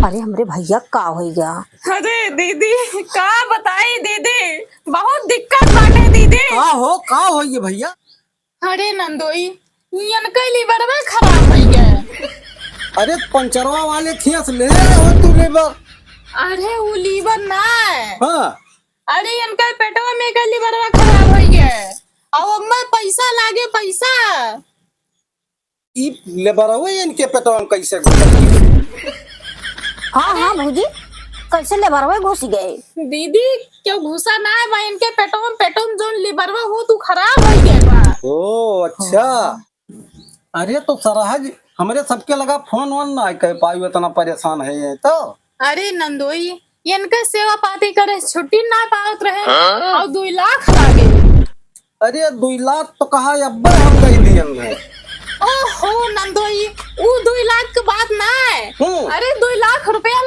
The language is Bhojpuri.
अरे हमरे भैया का हो गया। अरे दीदी का बताई दीदी, बहुत दिक्कत बाटे दीदी। का हो ये भैया? अरे नंदोई इनका लीवरवा खराब हो गया। अरे पंचरवा वाले खियास ले हो तू लेबर। अरे वो लीवर ना है। हाँ अरे इनका पेटवा में का लीवरवा खराब हो गया। अब अम्मा पैसा लागे पैसा। ई लेबर हुए इनके पेटवा में कैसे घुस? हाँ भौजी, कैसे ले बरवे घुस गए? दीदी क्यों घुसा ना है भाई, इनके पेटों में जो लीवरवा हो तू खराब हो गया बा। ओ अच्छा। अरे तो सराहज हमरे सबके लगा फोन वन ना कह पाई, इतना परेशान है ये तो। अरे नंदोई इनके सेवा पाती करे छुट्टी ना पावत रहे और 2 लाख लागे। अरे 2 लाख तो कहा अब्बा हम गई दियन है। ओहो नंदोई वो 2 लाख की बात ना है। अरे 2 लाख रुपया